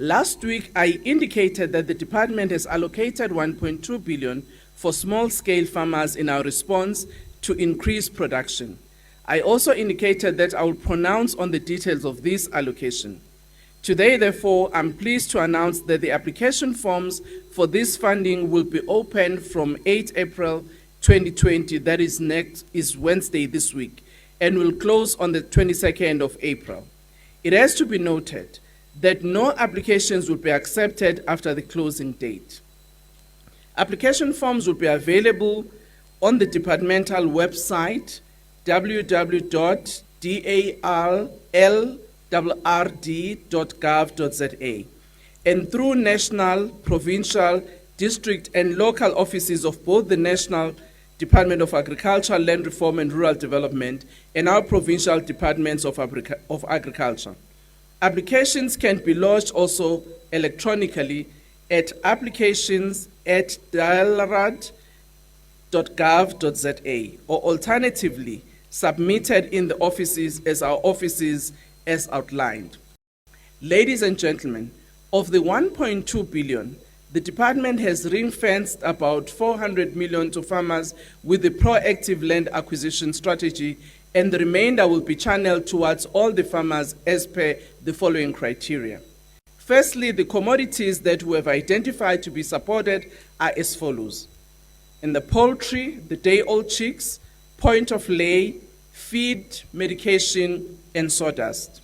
Last week, I indicated that the department has allocated 1.2 billion for small-scale farmers in our response to increase production. I also indicated that I will pronounce on the details of this allocation. Today, therefore, I'm pleased to announce that the application forms for this funding will be open from 8 April 2020, that is Wednesday this week, and will close on the 22nd of April. It has to be noted that no applications will be accepted after the closing date. Application forms will be available on the departmental website www.darlrd.gov.za and through national, provincial, district and local offices of both the National Department of Agriculture, Land Reform and Rural Development and our provincial departments of agriculture. Applications can be lodged also electronically at applications@dalrad.gov.za or alternatively submitted in the offices as outlined. Ladies and gentlemen, of the 1.2 billion, the department has ring-fenced about 400 million to farmers with the proactive land acquisition strategy, and the remainder will be channeled towards all the farmers as per the following criteria. Firstly, the commodities that we have identified to be supported are as follows. In the poultry, the day-old chicks, point of lay, feed, medication, and sawdust.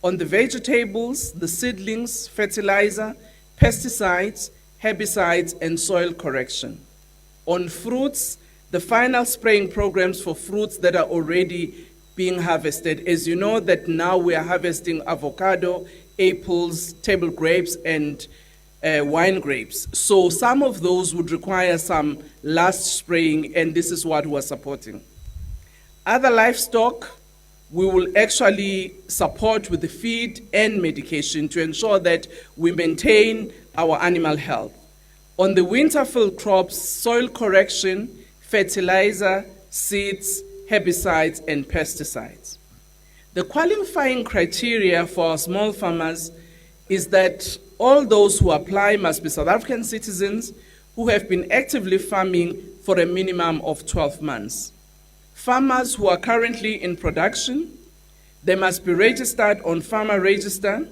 On the vegetables, the seedlings, fertilizer, pesticides, herbicides, and soil correction. On fruits, the final spraying programs for fruits that are already being harvested. As you know that now we are harvesting avocado, apples, table grapes, and wine grapes. So some of those would require some last spraying, and this is what we're supporting. Other livestock, we will actually support with the feed and medication to ensure that we maintain our animal health. On the winter field crops, soil correction, fertilizer, seeds, herbicides, and pesticides. The qualifying criteria for our small farmers is that all those who apply must be South African citizens who have been actively farming for a minimum of 12 months. Farmers who are currently in production, they must be registered on Farmer Register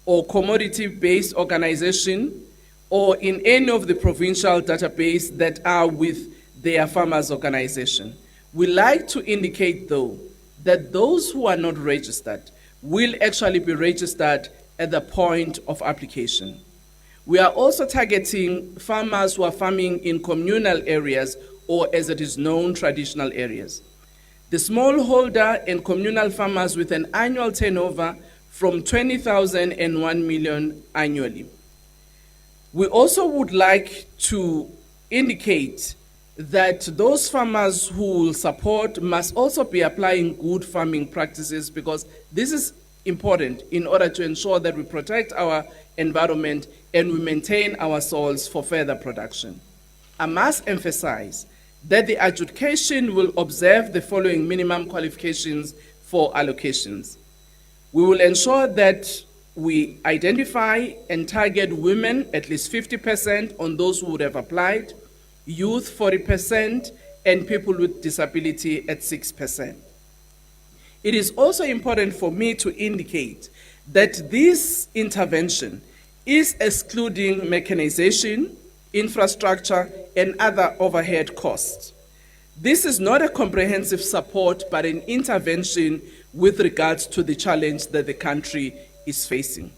or commodity-based organization or in any of the provincial database that are with their farmers organization. We like to indicate though that those who are not registered will actually be registered at the point of application. We are also targeting farmers who are farming in communal areas or, as it is known, traditional areas. The smallholder and communal farmers with an annual turnover from 20,000 and 1 million annually. We also would like to indicate that those farmers who will support must also be applying good farming practices, because this is important in order to ensure that we protect our environment and we maintain our soils for further production. I must emphasize that the adjudication will observe the following minimum qualifications for allocations. We will ensure that we identify and target women at least 50% on those who would have applied, youth 40%, and people with disability at 6%. It is also important for me to indicate that this intervention is excluding mechanization, infrastructure, and other overhead costs. This is not a comprehensive support, but an intervention with regards to the challenge that the country is facing.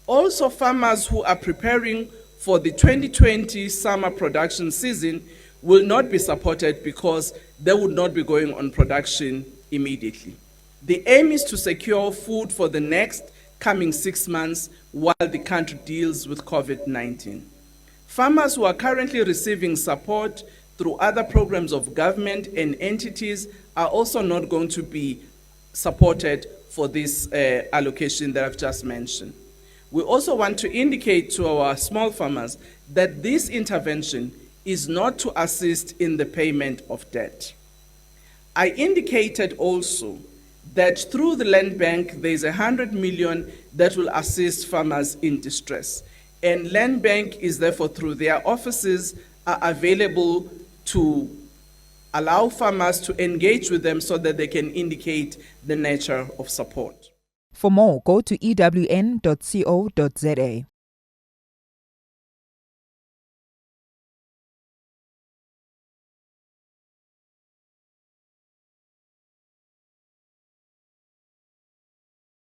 Also, farmers who are preparing for the 2020 summer production season will not be supported because they would not be going on production immediately. The aim is to secure food for the next coming 6 months while the country deals with COVID-19. Farmers who are currently receiving support through other programs of government and entities are also not going to be supported for this allocation that I've just mentioned. We also want to indicate to our small farmers that this intervention is not to assist in the payment of debt. I indicated also that through the Land Bank, there's 100 million that will assist farmers in distress. And Land Bank is therefore, through their offices, are available to allow farmers to engage with them so that they can indicate the nature of support. For more, go to ewn.co.za.